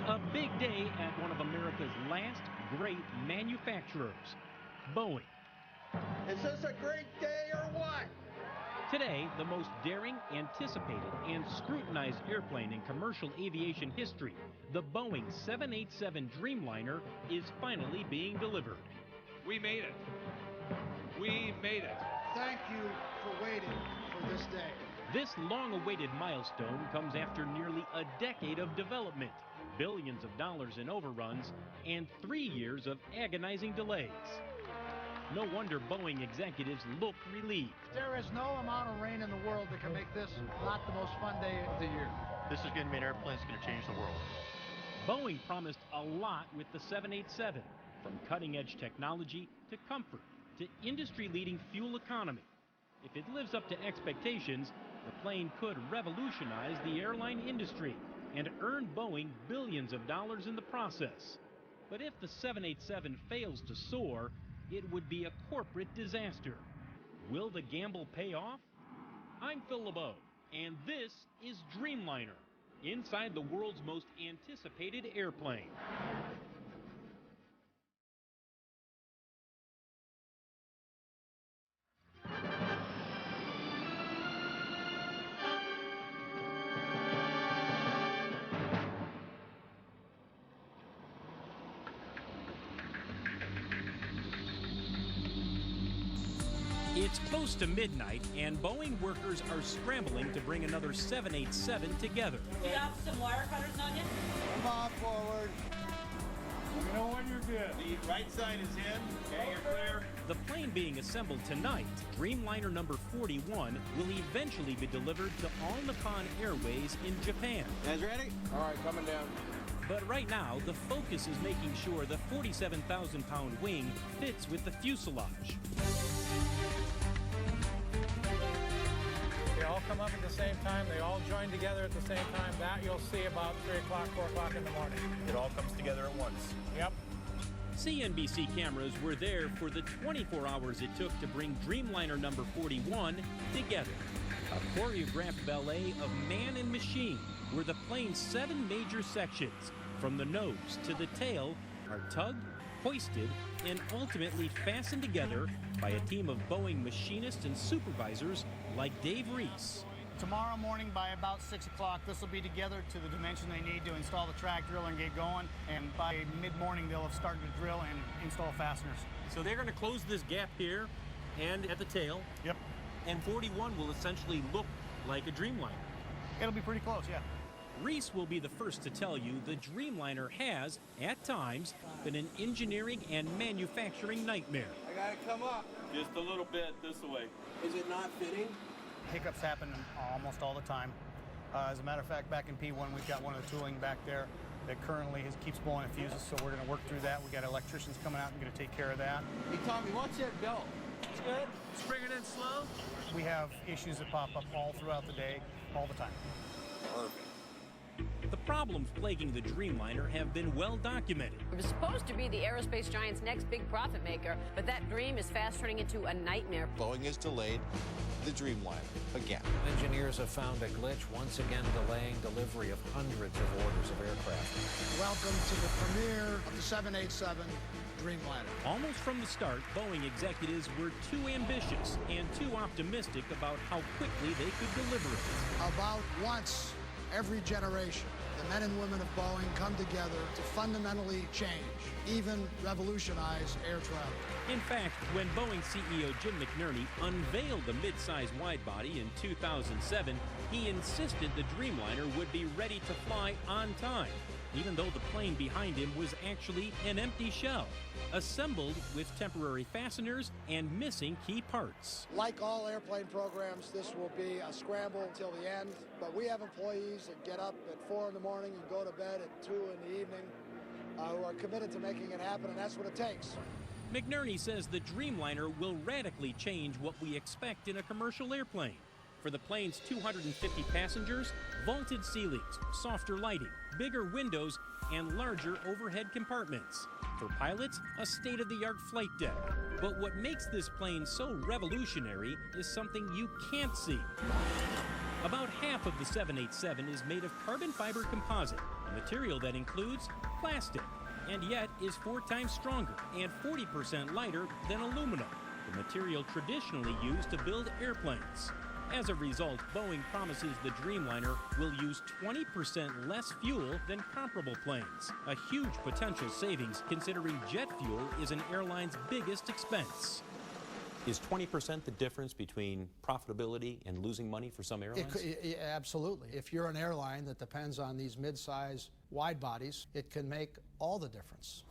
A big day at one of America's last great manufacturers, Boeing. Is this a great day or what? Today, the most daring, anticipated, and scrutinized airplane in commercial aviation history, the Boeing 787 Dreamliner, is finally being delivered. We made it. We made it. Thank you for waiting for this day. This long-awaited milestone comes after nearly a decade of development, billions of dollars in overruns, and 3 years of agonizing delays. No wonder Boeing executives look relieved. There is no amount of rain in the world that can make this not the most fun day of the year. This is going to be an airplane that's going to change the world. Boeing promised a lot with the 787, from cutting-edge technology to comfort to industry-leading fuel economy. If it lives up to expectations, the plane could revolutionize the airline industry and earn Boeing billions of dollars in the process. But if the 787 fails to soar, it would be a corporate disaster. Will the gamble pay off? I'm Phil LeBeau, and this is Dreamliner, inside the world's most anticipated airplane. It's close to midnight, and Boeing workers are scrambling to bring another 787 together. Do you have some wire cutters on you? Come on forward. You know when you're good. The right side is in. Okay, you're clear. The plane being assembled tonight, Dreamliner number 41, will eventually be delivered to All Nippon Airways in Japan. Guys ready? All right, coming down. But right now, the focus is making sure the 47,000-pound wing fits with the fuselage. They all come up at the same time. They all join together at the same time. That you'll see about 3 o'clock, 4 o'clock in the morning. It all comes together at once. Yep. CNBC cameras were there for the 24 hours it took to bring Dreamliner number 41 together. A choreographed ballet of man and machine, where the plane's 7 major sections, from the nose to the tail, are tugged, hoisted, and ultimately fastened together by a team of Boeing machinists and supervisors like Dave Reese. Tomorrow morning by about 6 o'clock, this will be together to the dimension they need to install the track drill and get going. And by mid-morning, they'll have started to drill and install fasteners. So they're going to close this gap here and at the tail. Yep. And 41 will essentially look like a Dreamliner. It'll be pretty close, yeah. Reese will be the first to tell you the Dreamliner has, at times, been an engineering and manufacturing nightmare. I gotta come up. Just a little bit this way. Is it not fitting? Hiccups happen almost all the time. As a matter of fact, back in P1, we've got one of the tooling back there that currently keeps blowing at fuses, so we're going to work through that. We've got electricians coming out and going to take care of that. Hey, Tommy, watch that belt. It's good. Just bring it in slow. We have issues that pop up all throughout the day, all the time. Perfect. The problems plaguing the Dreamliner have been well documented. It was supposed to be the aerospace giant's next big profit maker, but that dream is fast turning into a nightmare. Boeing has delayed the Dreamliner again. Engineers have found a glitch, once again delaying delivery of hundreds of orders of aircraft. Welcome to the premiere of the 787 Dreamliner. Almost from the start, Boeing executives were too ambitious and too optimistic about how quickly they could deliver it. About once every generation, the men and women of Boeing come together to fundamentally change, even revolutionize air travel. In fact, when Boeing CEO Jim McNerney unveiled the mid-size widebody in 2007, he insisted the Dreamliner would be ready to fly on time, even though the plane behind him was actually an empty shell, assembled with temporary fasteners and missing key parts. Like all airplane programs, this will be a scramble till the end, but we have employees that get up at 4 in the morning and go to bed at 2 in the evening who are committed to making it happen, and that's what it takes. McNerney says the Dreamliner will radically change what we expect in a commercial airplane. For the plane's 250 passengers, vaulted ceilings, softer lighting, bigger windows, and larger overhead compartments. For pilots, a state-of-the-art flight deck. But what makes this plane so revolutionary is something you can't see. About half of the 787 is made of carbon fiber composite, a material that includes plastic, and yet is 4 times stronger and 40% lighter than aluminum, the material traditionally used to build airplanes. As a result, Boeing promises the Dreamliner will use 20% less fuel than comparable planes, a huge potential savings considering jet fuel is an airline's biggest expense. Is 20% the difference between profitability and losing money for some airlines? Absolutely. If you're an airline that depends on these mid-size wide bodies, it can make all the difference.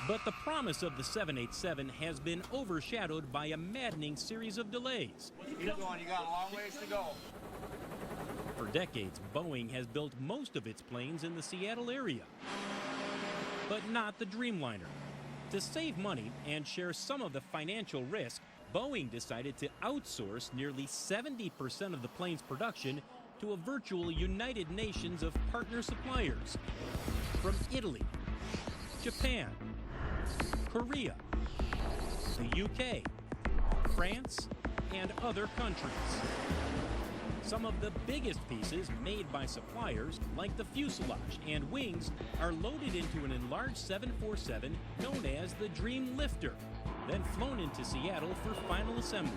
But the promise of the 787 has been overshadowed by a maddening series of delays. Keep going, you got a long ways to go. For decades, Boeing has built most of its planes in the Seattle area, but not the Dreamliner. To save money and share some of the financial risk, Boeing decided to outsource nearly 70% of the plane's production to a virtual United Nations of partner suppliers from Italy, Japan, Korea, the UK, France, and other countries. Some of the biggest pieces made by suppliers, like the fuselage and wings, are loaded into an enlarged 747 known as the Dreamlifter, then flown into Seattle for final assembly.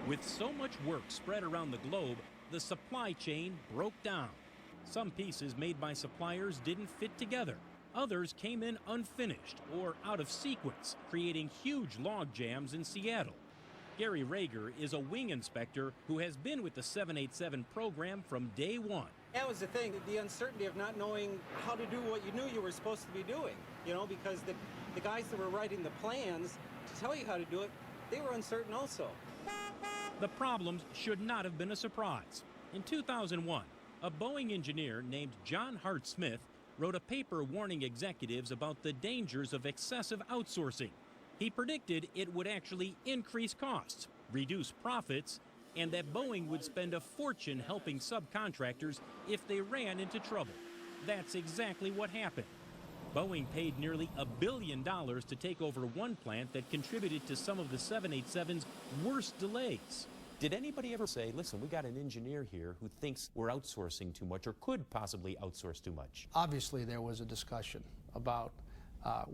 With so much work spread around the globe, the supply chain broke down. Some pieces made by suppliers didn't fit together. Others came in unfinished or out of sequence, creating huge log jams in Seattle. Gary Rager is a wing inspector who has been with the 787 program from day one. That was the thing, the uncertainty of not knowing how to do what you knew you were supposed to be doing, you know, because the guys that were writing the plans to tell you how to do it, they were uncertain also. The problems should not have been a surprise. In 2001, a Boeing engineer named John Hart Smith wrote a paper warning executives about the dangers of excessive outsourcing. He predicted it would actually increase costs, reduce profits, and that Boeing would spend a fortune helping subcontractors if they ran into trouble. That's exactly what happened. Boeing paid nearly $1 billion to take over one plant that contributed to some of the 787's worst delays. Did anybody ever say, listen, we got an engineer here who thinks we're outsourcing too much or could possibly outsource too much? Obviously, there was a discussion about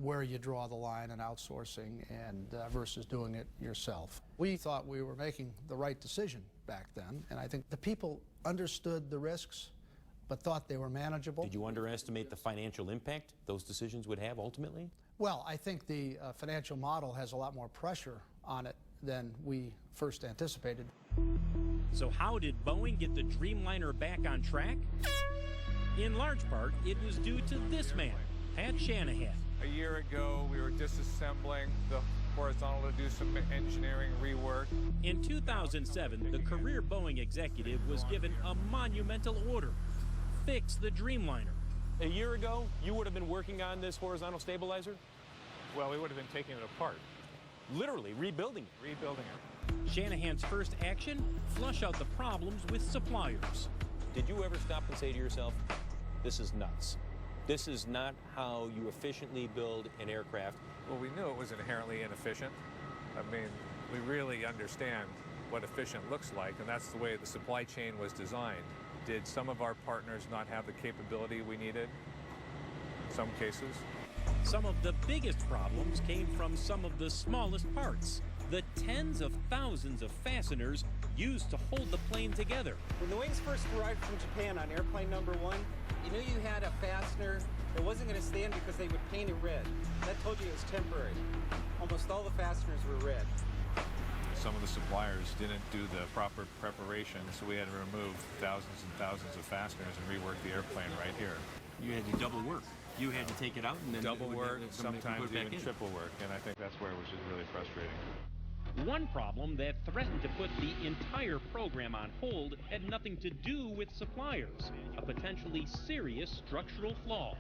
where you draw the line in outsourcing and versus doing it yourself. We thought we were making the right decision back then, and I think the people understood the risks but thought they were manageable. Did you underestimate the financial impact those decisions would have ultimately? Well, I think the financial model has a lot more pressure on it than we first anticipated. So how did Boeing get the Dreamliner back on track? In large part, it was due to this man, Pat Shanahan. A year ago, we were disassembling the horizontal to do some engineering rework. In 2007, the career Boeing executive was given a monumental order: fix the Dreamliner. A year ago, you would have been working on this horizontal stabilizer? Well, we would have been taking it apart. Literally rebuilding it. Rebuilding it. Shanahan's first action: flush out the problems with suppliers. Did you ever stop and say to yourself, this is nuts? This is not how you efficiently build an aircraft. Well, we knew it was inherently inefficient. I mean, we really understand what efficient looks like, and that's the way the supply chain was designed. Did some of our partners not have the capability we needed? In some cases. Some of the biggest problems came from some of the smallest parts, the tens of thousands of fasteners used to hold the plane together. When the wings first arrived from Japan on airplane number 1, you knew you had a fastener that wasn't going to stand because they would paint it red. That told you it was temporary. Almost all the fasteners were red. Some of the suppliers didn't do the proper preparation, so we had to remove thousands and thousands of fasteners and rework the airplane right here. You had to double work. You had to take it out and then double work, sometimes even in. triple work, and I think that's where it was just really frustrating. One problem that threatened to put the entire program on hold had nothing to do with suppliers, a potentially serious structural flaw.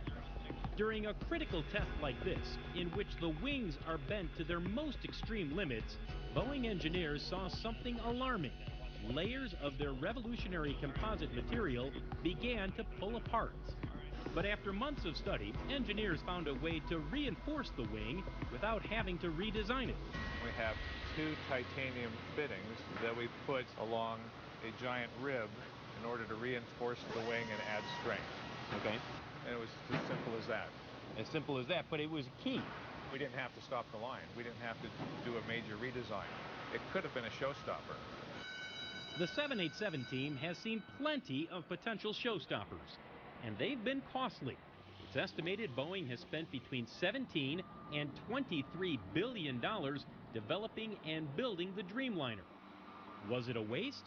During a critical test like this, in which the wings are bent to their most extreme limits, Boeing engineers saw something alarming. Layers of their revolutionary composite material began to pull apart. But after months of study, engineers found a way to reinforce the wing without having to redesign it. We have two titanium fittings that we put along a giant rib in order to reinforce the wing and add strength. Okay. And it was as simple as that. As simple as that, but it was key. We didn't have to stop the line. We didn't have to do a major redesign. It could have been a showstopper. The 787 team has seen plenty of potential showstoppers, and they've been costly. It's estimated Boeing has spent between $17 and $23 billion developing and building the Dreamliner. Was it a waste?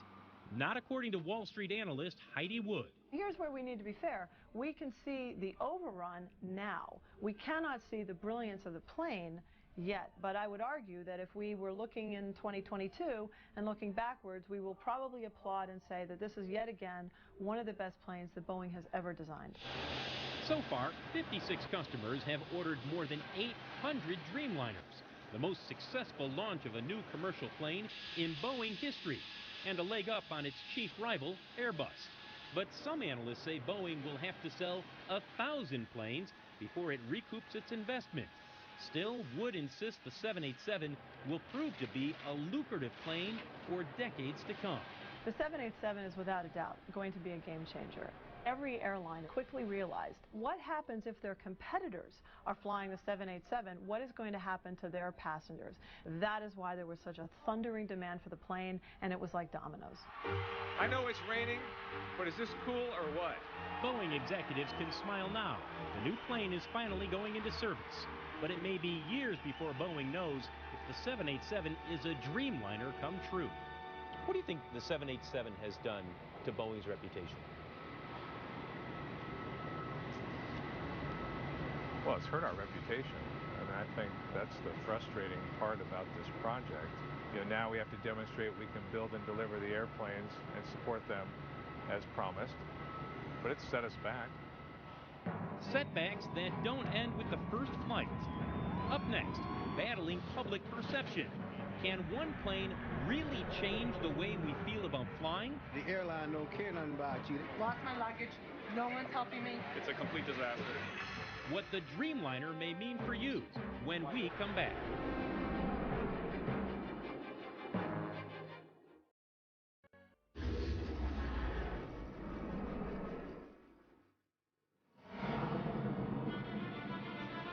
Not according to Wall Street analyst Heidi Wood. Here's where we need to be fair. We can see the overrun now. We cannot see the brilliance of the plane yet, but I would argue that if we were looking in 2022 and looking backwards, we will probably applaud and say that this is yet again one of the best planes that Boeing has ever designed. So far, 56 customers have ordered more than 800 Dreamliners, the most successful launch of a new commercial plane in Boeing history, and a leg up on its chief rival, Airbus. But some analysts say Boeing will have to sell 1,000 planes before it recoups its investment. Still, Wood insists the 787 will prove to be a lucrative plane for decades to come. The 787 is without a doubt going to be a game changer. Every airline quickly realized what happens if their competitors are flying the 787, what is going to happen to their passengers. That is why there was such a thundering demand for the plane, and it was like dominoes. I know it's raining, but is this cool or what? Boeing executives can smile now. The new plane is finally going into service. But it may be years before Boeing knows if the 787 is a Dreamliner come true. What do you think the 787 has done to Boeing's reputation? Well, it's hurt our reputation, and I think that's the frustrating part about this project. You know, now we have to demonstrate we can build and deliver the airplanes and support them as promised, but it's set us back. Setbacks that don't end with the first flight. Up next, battling public perception. Can one plane really change the way we feel about flying? The airline don't care nothing about you. Lost my luggage. No one's helping me. It's a complete disaster. What the Dreamliner may mean for you when we come back.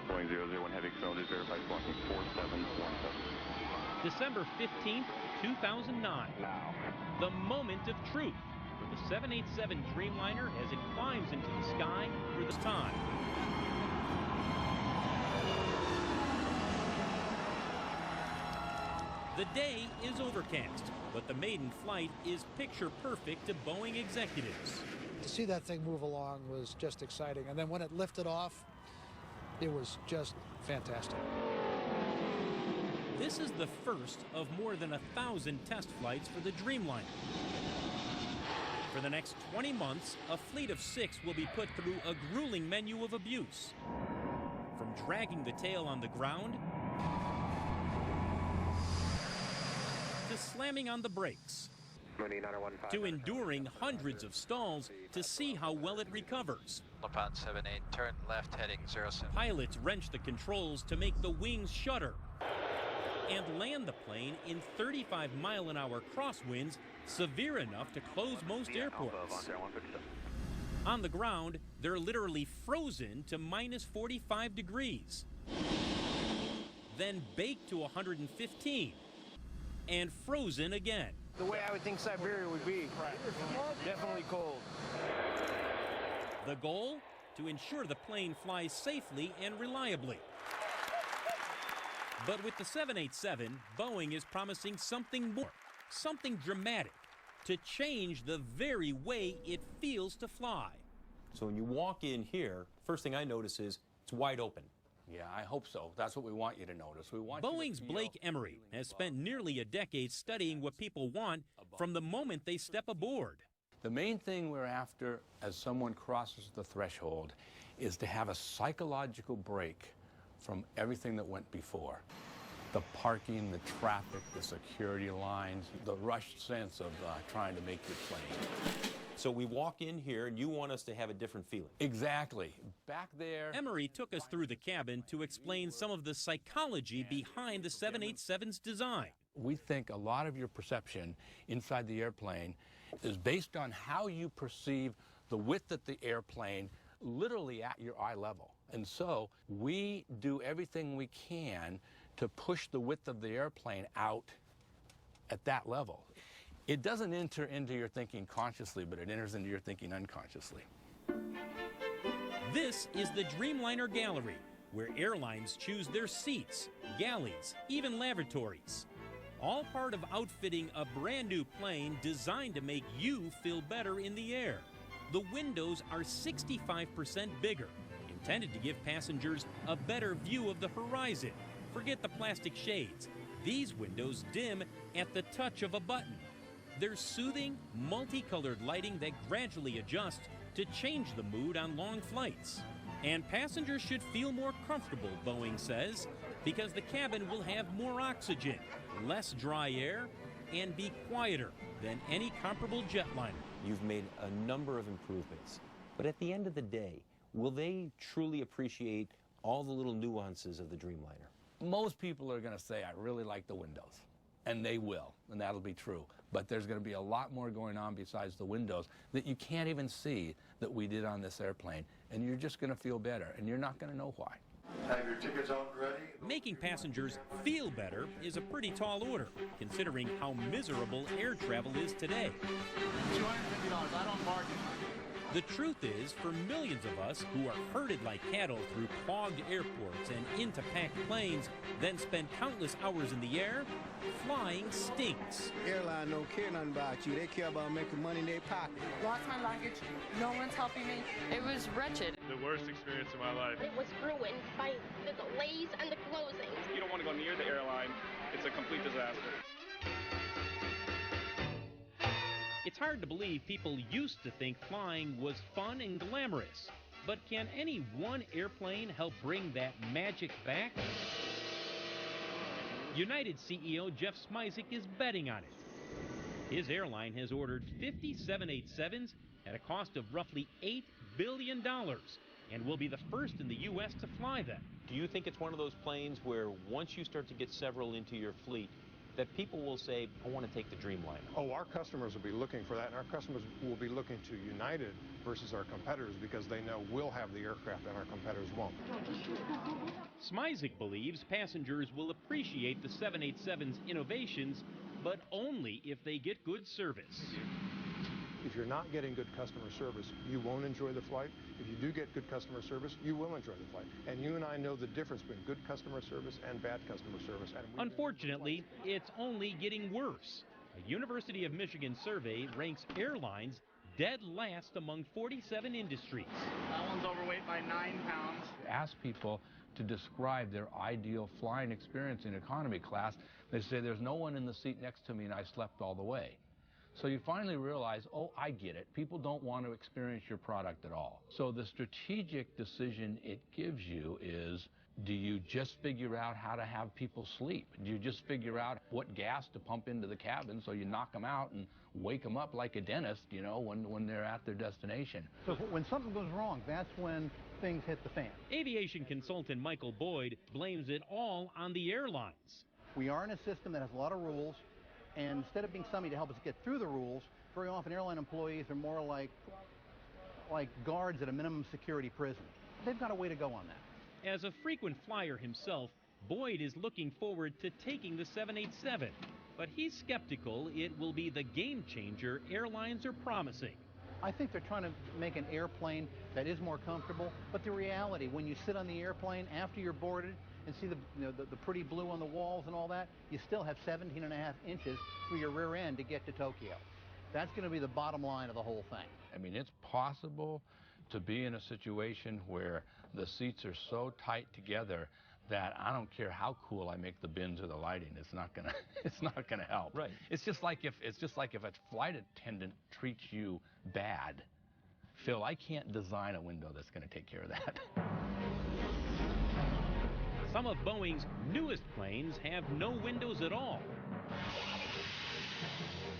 Boeing 001 Heavy Control is verified squawking 4717. December 15th, 2009. Now. The moment of truth for the 787 Dreamliner as it climbs into the sky for the time. The day is overcast, but the maiden flight is picture perfect to Boeing executives. To see that thing move along was just exciting. And then when it lifted off, it was just fantastic. This is the first of more than 1,000 test flights for the Dreamliner. For the next 20 months, a fleet of 6 will be put through a grueling menu of abuse. From dragging the tail on the ground to slamming on the brakes, to enduring hundreds of stalls to see how well it recovers. LaPont 78, turn left heading 07. Pilots wrench the controls to make the wings shudder and land the plane in 35-mile-an-hour crosswinds severe enough to close most airports. On the ground, they're literally frozen to minus 45 degrees, then baked to 115, and frozen again. The way I would think Siberia would be. Definitely cold. The goal? To ensure the plane flies safely and reliably. But with the 787, Boeing is promising something more, something dramatic, to change the very way it feels to fly. So when you walk in here, first thing I notice is it's wide open. Yeah, I hope so. That's what we want you to notice. We want Boeing's Blake Emery has spent nearly a decade studying what people want from the moment they step aboard. The main thing we're after as someone crosses the threshold is to have a psychological break from everything that went before. The parking, the traffic, the security lines, the rushed sense of trying to make your plane. So we walk in here and you want us to have a different feeling. Exactly. Back there. Emery took us through the cabin to explain some of the psychology behind the 787's design. We think a lot of your perception inside the airplane is based on how you perceive the width of the airplane literally at your eye level. And so we do everything we can to push the width of the airplane out at that level. It doesn't enter into your thinking consciously, but it enters into your thinking unconsciously. This is the Dreamliner Gallery, where airlines choose their seats, galleys, even lavatories. All part of outfitting a brand new plane designed to make you feel better in the air. The windows are 65% bigger, intended to give passengers a better view of the horizon. Forget the plastic shades. These windows dim at the touch of a button. There's soothing, multicolored lighting that gradually adjusts to change the mood on long flights. And passengers should feel more comfortable, Boeing says, because the cabin will have more oxygen, less dry air, and be quieter than any comparable jetliner. You've made a number of improvements, but at the end of the day, will they truly appreciate all the little nuances of the Dreamliner? Most people are going to say, I really like the windows. And they will, and that'll be true. But there's going to be a lot more going on besides the windows that you can't even see that we did on this airplane. And you're just going to feel better, and you're not going to know why. Have your tickets out ready? Making passengers feel better is a pretty tall order, considering how miserable air travel is today. $250, I don't bargain. The truth is, for millions of us who are herded like cattle through clogged airports and into packed planes, then spend countless hours in the air, flying stinks. Airline don't care nothing about you. They care about making money in their pocket. Lost my luggage. No one's helping me. It was wretched. The worst experience of my life. It was ruined by the delays and the closings. You don't want to go near the airline. It's a complete disaster. It's hard to believe people used to think flying was fun and glamorous. But can any one airplane help bring that magic back? United CEO Jeff Smisek is betting on it. His airline has ordered 50 787s at a cost of roughly $8 billion and will be the first in the U.S. to fly them. Do you think it's one of those planes where once you start to get several into your fleet, that people will say, I want to take the Dreamliner? Oh, our customers will be looking for that, and our customers will be looking to United versus our competitors because they know we'll have the aircraft and our competitors won't. Smisek believes passengers will appreciate the 787's innovations, but only if they get good service. If you're not getting good customer service, you won't enjoy the flight. If you do get good customer service, you will enjoy the flight. And you and I know the difference between good customer service and bad customer service. And unfortunately, it's only getting worse. A University of Michigan survey ranks airlines dead last among 47 industries. That one's overweight by 9 pounds. Ask people to describe their ideal flying experience in economy class. They say, there's no one in the seat next to me and I slept all the way. So you finally realize, oh, I get it. People don't want to experience your product at all. So the strategic decision it gives you is, do you just figure out how to have people sleep? Do you just figure out what gas to pump into the cabin so you knock them out and wake them up like a dentist, you know, when they're at their destination? So when something goes wrong, that's when things hit the fan. Aviation consultant Michael Boyd blames it all on the airlines. We are in a system that has a lot of rules. And instead of being somebody to help us get through the rules, very often airline employees are more like guards at a minimum security prison. They've got a way to go on that. As a frequent flyer himself, Boyd is looking forward to taking the 787. But he's skeptical it will be the game changer airlines are promising. I think they're trying to make an airplane that is more comfortable. But the reality, when you sit on the airplane after you're boarded, and see the pretty blue on the walls and all that, you still have 17.5 inches through your rear end to get to Tokyo. That's going to be the bottom line of the whole thing. I mean, it's possible to be in a situation where the seats are so tight together that I don't care how cool I make the bins or the lighting, it's not gonna help. Right. It's just like if a flight attendant treats you bad, Phil, I can't design a window that's going to take care of that. Some of Boeing's newest planes have no windows at all.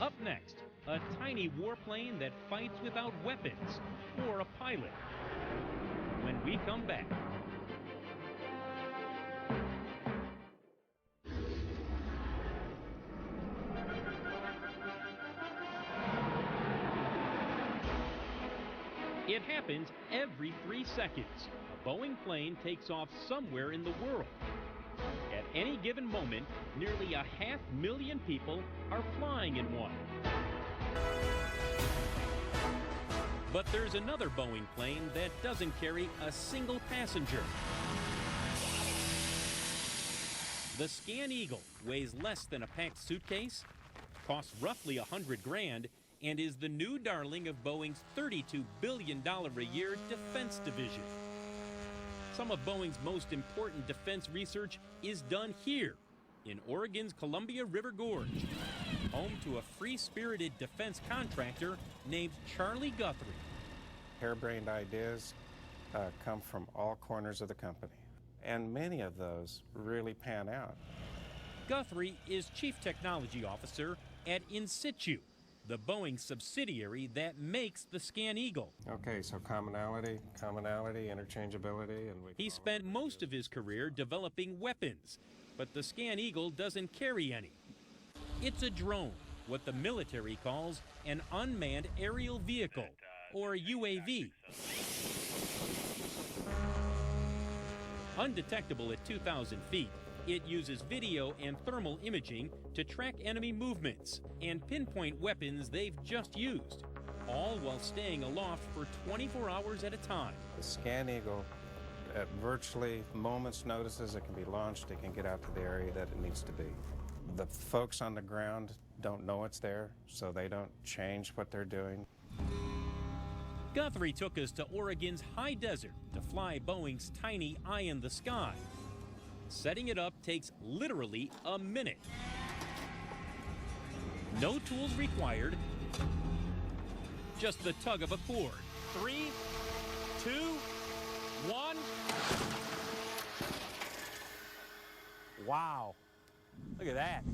Up next, a tiny warplane that fights without weapons, or a pilot. When we come back. It happens every 3 seconds. A Boeing plane takes off somewhere in the world. At any given moment, nearly 500,000 people are flying in one. But there's another Boeing plane that doesn't carry a single passenger. The Scan Eagle weighs less than a packed suitcase, costs roughly $100,000, and is the new darling of Boeing's $32 billion a year defense division. Some of Boeing's most important defense research is done here in Oregon's Columbia River Gorge, home to a free-spirited defense contractor named Charlie Guthrie. Harebrained ideas come from all corners of the company, and many of those really pan out. Guthrie is Chief Technology Officer at In Situ, the Boeing subsidiary that makes the Scan Eagle. Okay, so commonality, interchangeability, and he spent most of his career developing weapons, but the Scan Eagle doesn't carry any. It's a drone, what the military calls an unmanned aerial vehicle, or UAV. Undetectable at 2,000 feet, it uses video and thermal imaging to track enemy movements and pinpoint weapons they've just used, all while staying aloft for 24 hours at a time. The Scan Eagle, at virtually moments' notices, it can be launched, it can get out to the area that it needs to be. The folks on the ground don't know it's there, so they don't change what they're doing. Guthrie took us to Oregon's high desert to fly Boeing's tiny eye in the sky. Setting it up takes literally a minute. No tools required, just the tug of a cord. 3, 2, 1. Wow, look at that.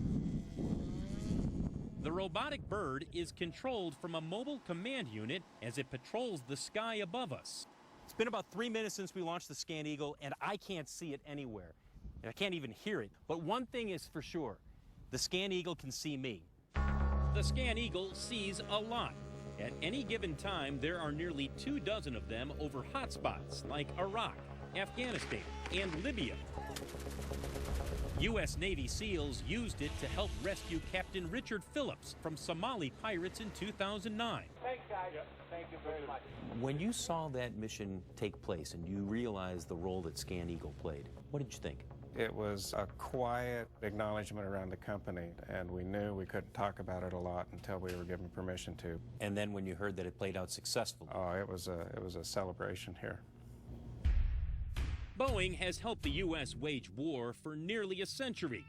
The robotic bird is controlled from a mobile command unit as it patrols the sky above us. It's been about 3 minutes since we launched the Scan Eagle, and I can't see it anywhere. And I can't even hear it. But one thing is for sure, the Scan Eagle can see me. The Scan Eagle sees a lot. At any given time, there are nearly 24 of them over hotspots like Iraq, Afghanistan, and Libya. U.S. Navy SEALs used it to help rescue Captain Richard Phillips from Somali pirates in 2009. Thanks, guys. Thank you very much. When you saw that mission take place and you realized the role that Scan Eagle played, what did you think? It was a quiet acknowledgement around the company, and we knew we couldn't talk about it a lot until we were given permission to. And then when you heard that it played out successfully? Oh, it was a celebration here. Boeing has helped the U.S. wage war for nearly a century.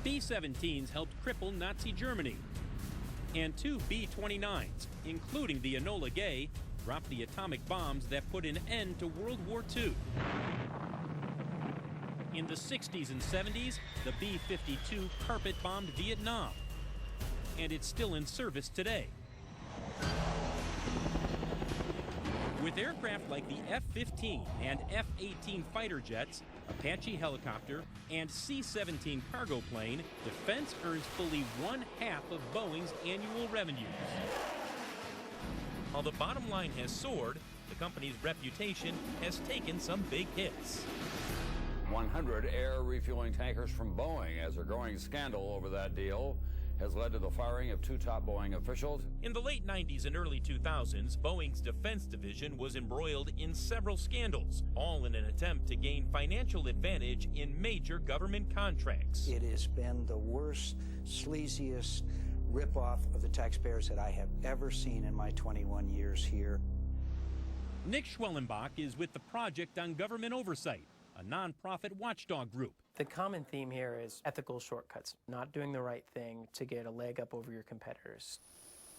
B-17s helped cripple Nazi Germany. And 2 B-29s, including the Enola Gay, dropped the atomic bombs that put an end to World War II. In the 60s and 70s, the B-52 carpet-bombed Vietnam. And it's still in service today. With aircraft like the F-15 and F-18 fighter jets, Apache helicopter, and C-17 cargo plane, defense earns fully 1/2 of Boeing's annual revenues. While the bottom line has soared, the company's reputation has taken some big hits. 100 air refueling tankers from Boeing, as a growing scandal over that deal has led to the firing of 2 top Boeing officials. In the late 90s and early 2000s, Boeing's defense division was embroiled in several scandals, all in an attempt to gain financial advantage in major government contracts. It has been the worst, sleaziest ripoff of the taxpayers that I have ever seen in my 21 years here. Nick Schwellenbach is with the Project on Government Oversight, a nonprofit watchdog group. The common theme here is ethical shortcuts, not doing the right thing to get a leg up over your competitors.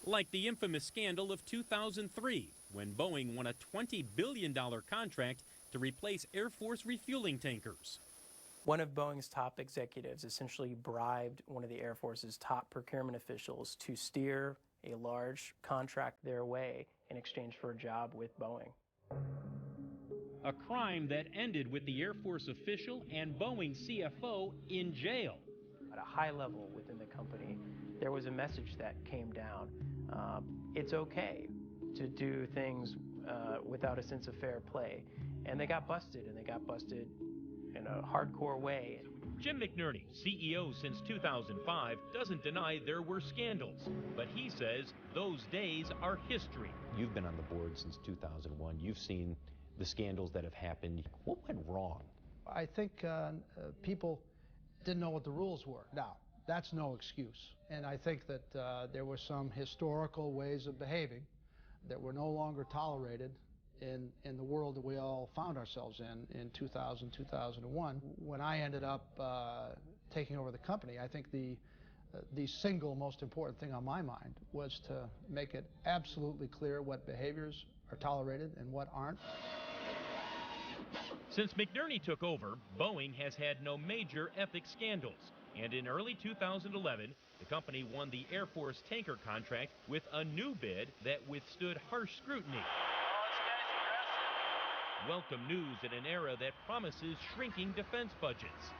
Like the infamous scandal of 2003, when Boeing won a $20 billion contract to replace Air Force refueling tankers. One of Boeing's top executives essentially bribed one of the Air Force's top procurement officials to steer a large contract their way in exchange for a job with Boeing. A crime that ended with the Air Force official and Boeing CFO in jail. At a high level within the company, there was a message that came down. It's okay to do things without a sense of fair play. And they got busted, and they got busted in a hardcore way. Jim McNerney, CEO since 2005, doesn't deny there were scandals, but he says those days are history. You've been on the board since 2001. You've seen the scandals that have happened. What went wrong? I think people didn't know what the rules were. Now, that's no excuse. And I think that there were some historical ways of behaving that were no longer tolerated in the world that we all found ourselves in 2000, 2001. When I ended up taking over the company, I think the single most important thing on my mind was to make it absolutely clear what behaviors are tolerated and what aren't. Since McNerney took over, Boeing has had no major ethics scandals. And in early 2011, the company won the Air Force tanker contract with a new bid that withstood harsh scrutiny. Welcome news in an era that promises shrinking defense budgets.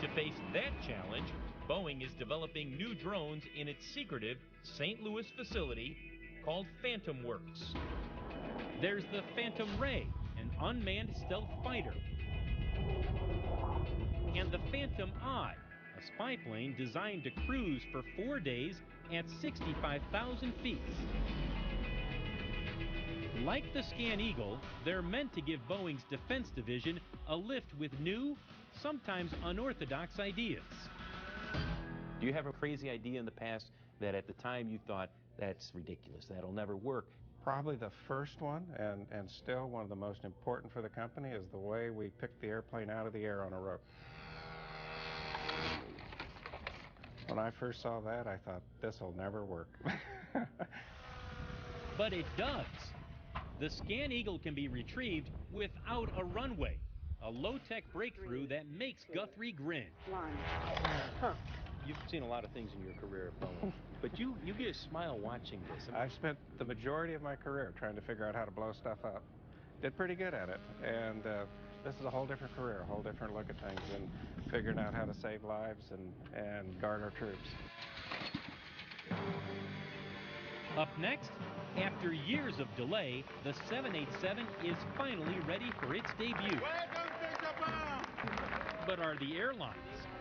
To face that challenge, Boeing is developing new drones in its secretive St. Louis facility called Phantom Works. There's the Phantom Ray, an unmanned stealth fighter. And the Phantom Eye, a spy plane designed to cruise for 4 days at 65,000 feet. Like the Scan Eagle, they're meant to give Boeing's defense division a lift with new, sometimes unorthodox ideas. Do you have a crazy idea in the past that at the time you thought, that's ridiculous, that'll never work? Probably the first one, and still one of the most important for the company, is the way we picked the airplane out of the air on a rope. When I first saw that, I thought, this will never work. But it does. The Scan Eagle can be retrieved without a runway, a low-tech breakthrough that makes Guthrie grin. You've seen a lot of things in your career at Boeing, but you get a smile watching this. I've spent the majority of my career trying to figure out how to blow stuff up. Did pretty good at it, and this is a whole different career, a whole different look at things, and figuring out how to save lives and guard our troops. Up next, after years of delay, the 787 is finally ready for its debut. But are the airlines?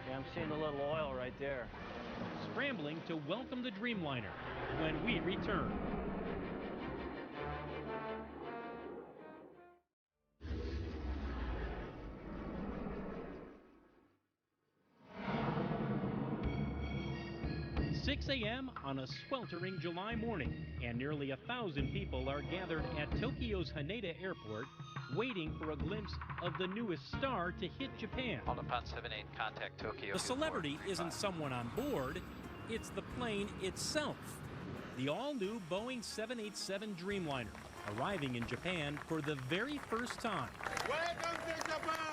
Yeah, I'm seeing a little oil right there. Scrambling to welcome the Dreamliner when we return. "6 a.m. on a sweltering July morning, and nearly 1,000 people are gathered at Tokyo's Haneda Airport waiting for a glimpse of the newest star to hit Japan. Hold upon 78, contact Tokyo. The celebrity isn't someone on board, it's the plane itself. The all-new Boeing 787 Dreamliner, arriving in Japan for the very first time. Welcome to Japan!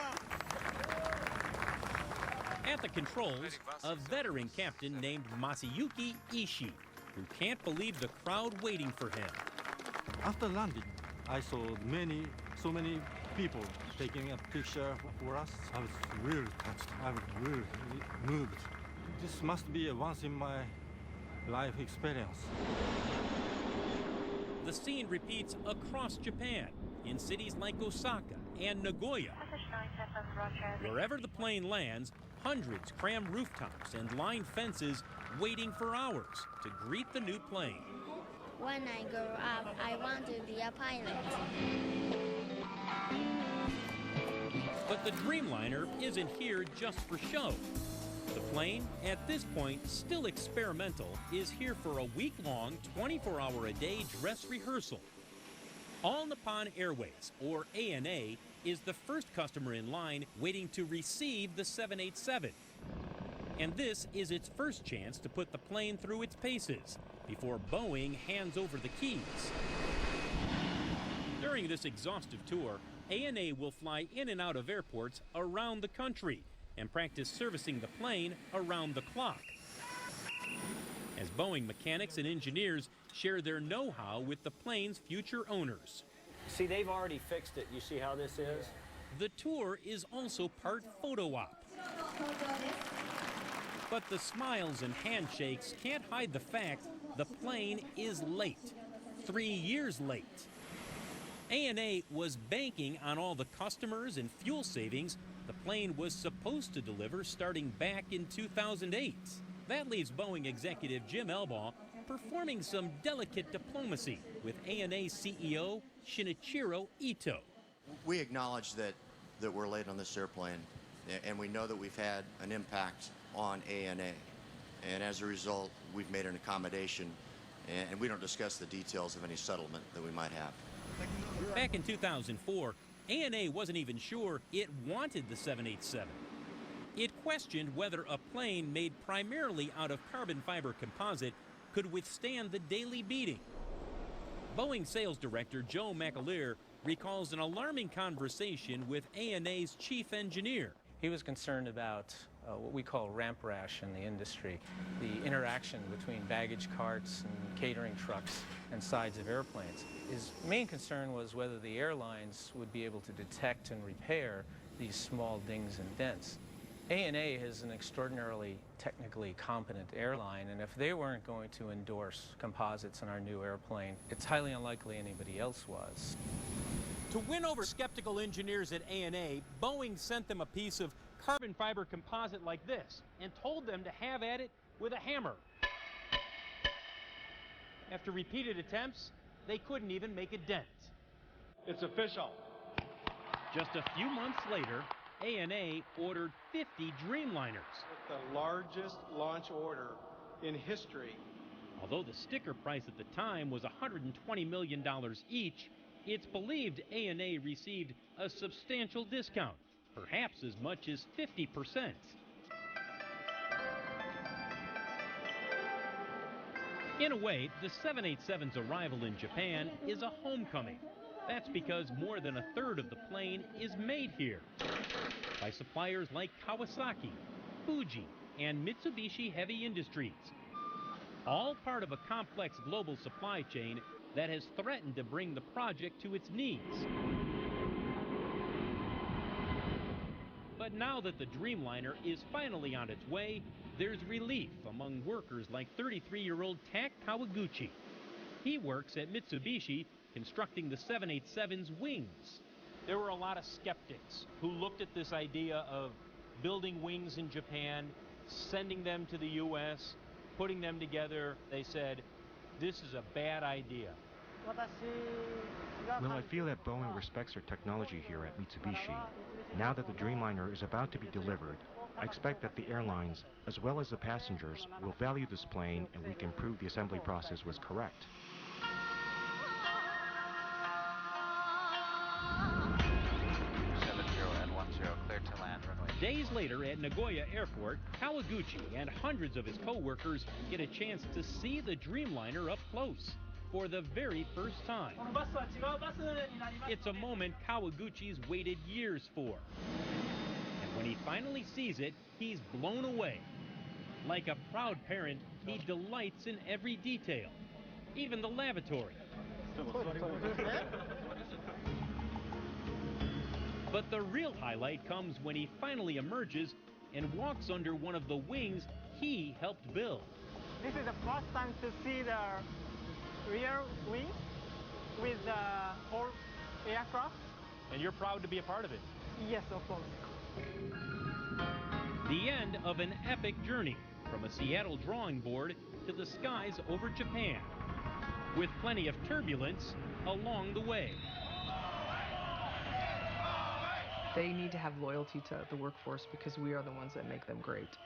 At the controls, a veteran captain named Masayuki Ishii, who can't believe the crowd waiting for him. After landing, I saw so many people taking a picture for us. I was really touched. I was really moved. This must be a once in my life experience. The scene repeats across Japan, in cities like Osaka and Nagoya. Wherever the plane lands, hundreds cram rooftops and line fences, waiting for hours to greet the new plane. When I grow up, I want to be a pilot. But the Dreamliner isn't here just for show. The plane, at this point still experimental, is here for a week-long, 24-hour-a-day dress rehearsal. All Nippon Airways, or ANA, is the first customer in line waiting to receive the 787. And this is its first chance to put the plane through its paces before Boeing hands over the keys. During this exhaustive tour, ANA will fly in and out of airports around the country and practice servicing the plane around the clock. As Boeing mechanics and engineers share their know-how with the plane's future owners. See, they've already fixed it. You see how this is? The tour is also part photo op. But the smiles and handshakes can't hide the fact the plane is late. 3 years late. ANA was banking on all the customers and fuel savings the plane was supposed to deliver starting back in 2008. That leaves Boeing executive Jim Elbaugh performing some delicate diplomacy with ANA CEO Shinichiro Ito. We acknowledge that we're late on this airplane, and we know that we've had an impact on ANA. And as a result, we've made an accommodation, and we don't discuss the details of any settlement that we might have. Back in 2004, ANA wasn't even sure it wanted the 787. It questioned whether a plane made primarily out of carbon fiber composite could withstand the daily beating. Boeing sales director Joe McAleer recalls an alarming conversation with ANA's chief engineer. He was concerned about what we call ramp rash in the industry, the interaction between baggage carts and catering trucks and sides of airplanes. His main concern was whether the airlines would be able to detect and repair these small dings and dents. ANA is an extraordinarily technically competent airline, and if they weren't going to endorse composites in our new airplane, it's highly unlikely anybody else was. To win over skeptical engineers at ANA, Boeing sent them a piece of carbon fiber composite like this and told them to have at it with a hammer. After repeated attempts, they couldn't even make a dent. It's official. Just a few months later, ANA ordered 50 Dreamliners. The largest launch order in history. Although the sticker price at the time was $120 million each, it's believed ANA received a substantial discount, perhaps as much as 50%. In a way, the 787's arrival in Japan is a homecoming. That's because more than a third of the plane is made here by suppliers like Kawasaki, Fuji, and Mitsubishi Heavy Industries. All part of a complex global supply chain that has threatened to bring the project to its knees. But now that the Dreamliner is finally on its way, there's relief among workers like 33-year-old Tak Kawaguchi. He works at Mitsubishi constructing the 787's wings. There were a lot of skeptics who looked at this idea of building wings in Japan, sending them to the U.S., putting them together. They said, this is a bad idea. Well, I feel that Boeing respects their technology here at Mitsubishi. Now that the Dreamliner is about to be delivered, I expect that the airlines, as well as the passengers, will value this plane and we can prove the assembly process was correct. Days later at Nagoya Airport, Kawaguchi and hundreds of his co-workers get a chance to see the Dreamliner up close for the very first time. It's a moment Kawaguchi's waited years for. And when he finally sees it, he's blown away. Like a proud parent, he delights in every detail, even the lavatory. But the real highlight comes when he finally emerges and walks under one of the wings he helped build. This is the first time to see the rear wings with the whole aircraft. And you're proud to be a part of it? Yes, of course. The end of an epic journey from a Seattle drawing board to the skies over Japan, with plenty of turbulence along the way. They need to have loyalty to the workforce because we are the ones that make them great.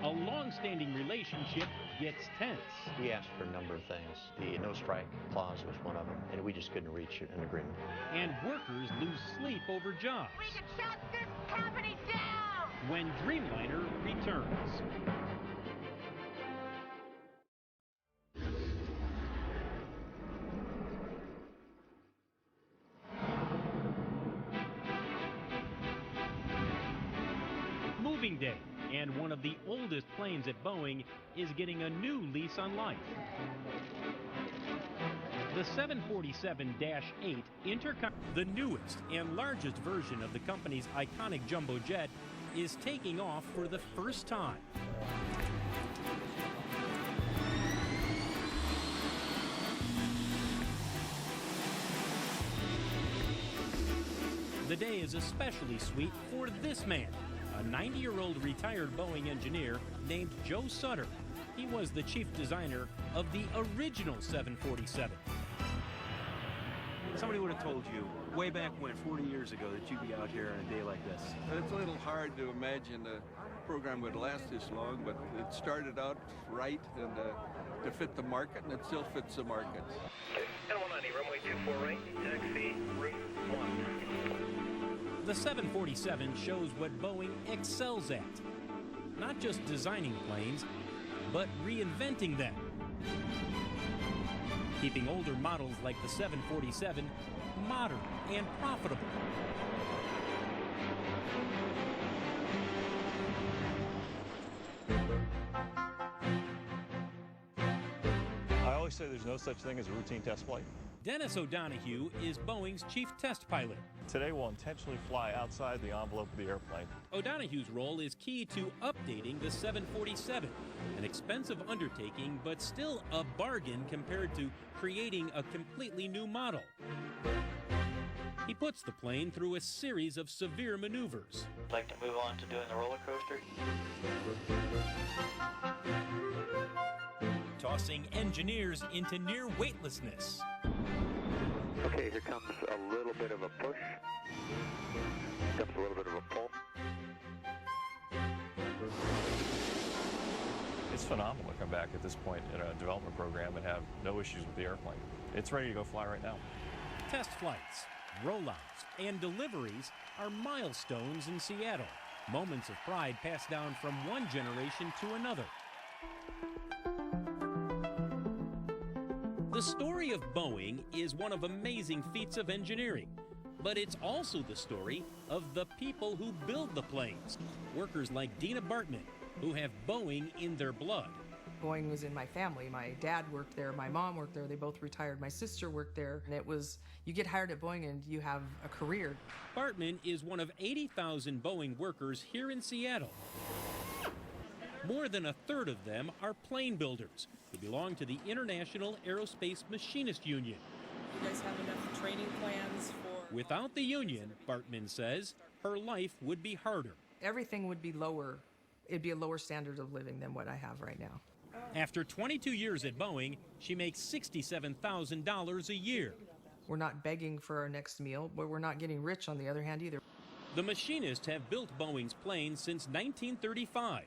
A long-standing relationship gets tense. We asked for a number of things. The no-strike clause was one of them, and we just couldn't reach an agreement. And workers lose sleep over jobs. We can shut this company down! When Dreamliner returns. Moving day, and one of the oldest planes at Boeing is getting a new lease on life. The 747-8 the newest and largest version of the company's iconic jumbo jet, is taking off for the first time. The day is especially sweet for this man, a 90-year-old retired Boeing engineer named Joe Sutter. He was the chief designer of the original 747. Somebody would have told you way back when, 40 years ago, that you'd be out here on a day like this. It's a little hard to imagine a program would last this long, but it started out right and to fit the market, and it still fits the market. Okay, 190, runway 24 right, taxi, route 1. The 747 shows what Boeing excels at. Not just designing planes, but reinventing them. Keeping older models like the 747 modern and profitable. I always say there's no such thing as a routine test flight. Dennis O'Donohue is Boeing's chief test pilot. Today we'll intentionally fly outside the envelope of the airplane. O'Donohue's role is key to updating the 747, an expensive undertaking, but still a bargain compared to creating a completely new model. He puts the plane through a series of severe maneuvers. I'd like to move on to doing the roller coaster. Tossing engineers into near weightlessness. Okay, here comes a little bit of a push. Comes a little bit of a pull. It's phenomenal to come back at this point in a development program and have no issues with the airplane. It's ready to go fly right now. Test flights, rollouts, and deliveries are milestones in Seattle. Moments of pride passed down from one generation to another. The story of Boeing is one of amazing feats of engineering, but it's also the story of the people who build the planes. Workers like Dina Bartman, who have Boeing in their blood. Boeing was in my family. My dad worked there, my mom worked there, they both retired. My sister worked there, and it was, you get hired at Boeing and you have a career. Bartman is one of 80,000 Boeing workers here in Seattle. More than a third of them are plane builders who belong to the International Aerospace Machinist Union. You guys have enough training plans for... Without the union, Bartman says, her life would be harder. Everything would be lower. It'd be a lower standard of living than what I have right now. After 22 years at Boeing, she makes $67,000 a year. We're not begging for our next meal, but we're not getting rich on the other hand either. The machinists have built Boeing's planes since 1935.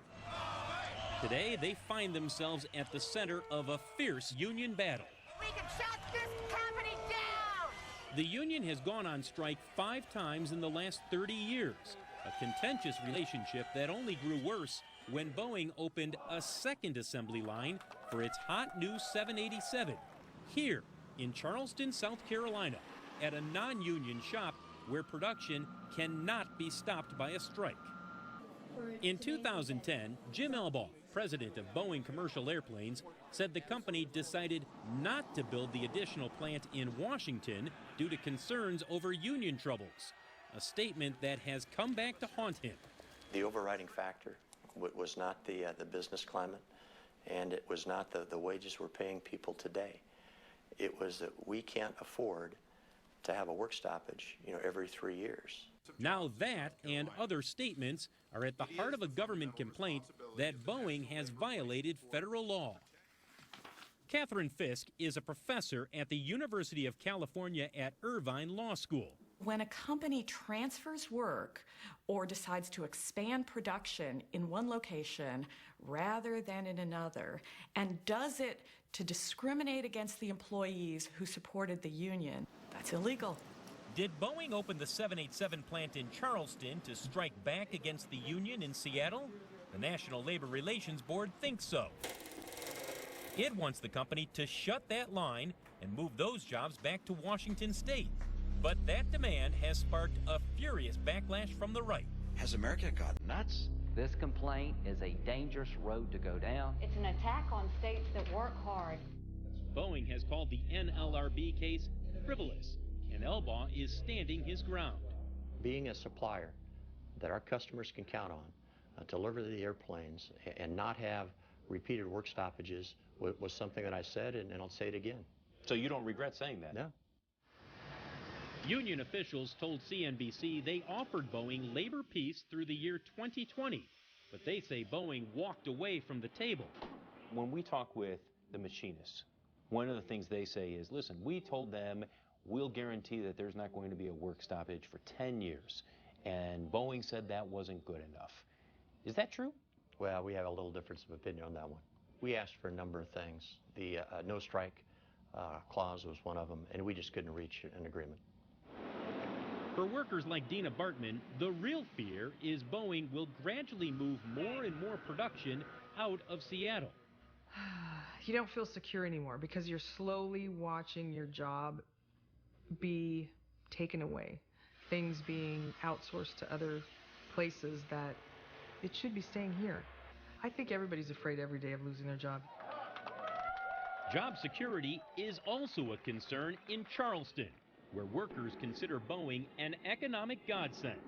Today, they find themselves at the center of a fierce union battle. We can shut this company down! The union has gone on strike 5 times in the last 30 years, a contentious relationship that only grew worse when Boeing opened a second assembly line for its hot new 787 here in Charleston, South Carolina, at a non-union shop where production cannot be stopped by a strike. In 2010, Jim Elbaugh, president of Boeing Commercial Airplanes, said the company decided not to build the additional plant in Washington due to concerns over union troubles, a statement that has come back to haunt him. The overriding factor was not the business climate, and it was not the wages we're paying people today. It was that we can't afford to have a work stoppage, every 3 years. Now that and other statements are at the heart of a government complaint that Boeing has violated federal law. Catherine Fisk is a professor at the University of California at Irvine Law School. When a company transfers work or decides to expand production in one location rather than in another, and does it to discriminate against the employees who supported the union, that's illegal. Did Boeing open the 787 plant in Charleston to strike back against the union in Seattle? The National Labor Relations Board thinks so. It wants the company to shut that line and move those jobs back to Washington State. But that demand has sparked a furious backlash from the right. Has America gone nuts? This complaint is a dangerous road to go down. It's an attack on states that work hard. Boeing has called the NLRB case frivolous, and Elbaugh is standing his ground. Being a supplier that our customers can count on, deliver the airplanes, and not have repeated work stoppages was something that I said, and I'll say it again. So you don't regret saying that? No. Union officials told CNBC they offered Boeing labor peace through the year 2020, but they say Boeing walked away from the table. When we talk with the machinists, one of the things they say is, listen, we told them we'll guarantee that there's not going to be a work stoppage for 10 years, and Boeing said that wasn't good enough. Is that true? Well, we have a little difference of opinion on that one. We asked for a number of things. The no strike clause was one of them, and we just couldn't reach an agreement. For workers like Dina Bartman, the real fear is Boeing will gradually move more and more production out of Seattle. You don't feel secure anymore because you're slowly watching your job be taken away, things being outsourced to other places that it should be staying here. I think everybody's afraid every day of losing their job. Job security is also a concern in Charleston, where workers consider Boeing an economic godsend.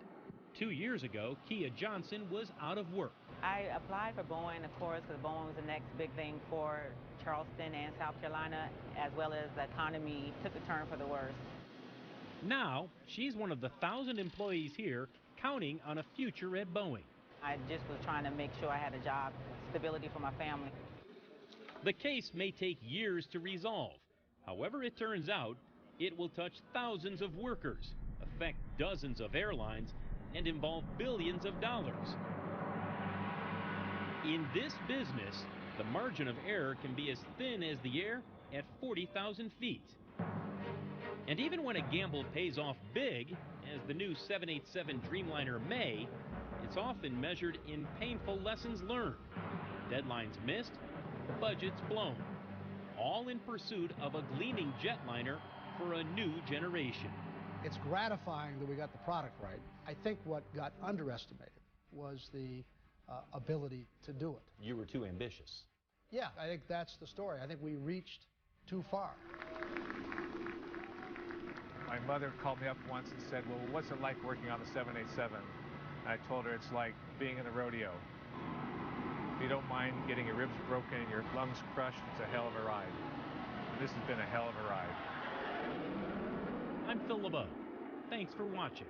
2 years ago, Kia Johnson was out of work. I applied for Boeing, of course, because Boeing was the next big thing for Charleston and South Carolina, as well as the economy took a turn for the worse. Now, she's one of the 1,000 employees here counting on a future at Boeing. I just was trying to make sure I had a job, stability for my family. The case may take years to resolve. However it turns out, it will touch thousands of workers, affect dozens of airlines, and involve billions of dollars. In this business, the margin of error can be as thin as the air at 40,000 feet. And even when a gamble pays off big, as the new 787 Dreamliner may, it's often measured in painful lessons learned, deadlines missed, budgets blown, all in pursuit of a gleaming jetliner for a new generation. It's gratifying that we got the product right. I think what got underestimated was the ability to do it. You were too ambitious. Yeah, I think that's the story. I think we reached too far. My mother called me up once and said, well, what's it like working on the 787? And I told her it's like being in a rodeo. If you don't mind getting your ribs broken and your lungs crushed, it's a hell of a ride. And this has been a hell of a ride. I'm Phil LeBeau. Thanks for watching.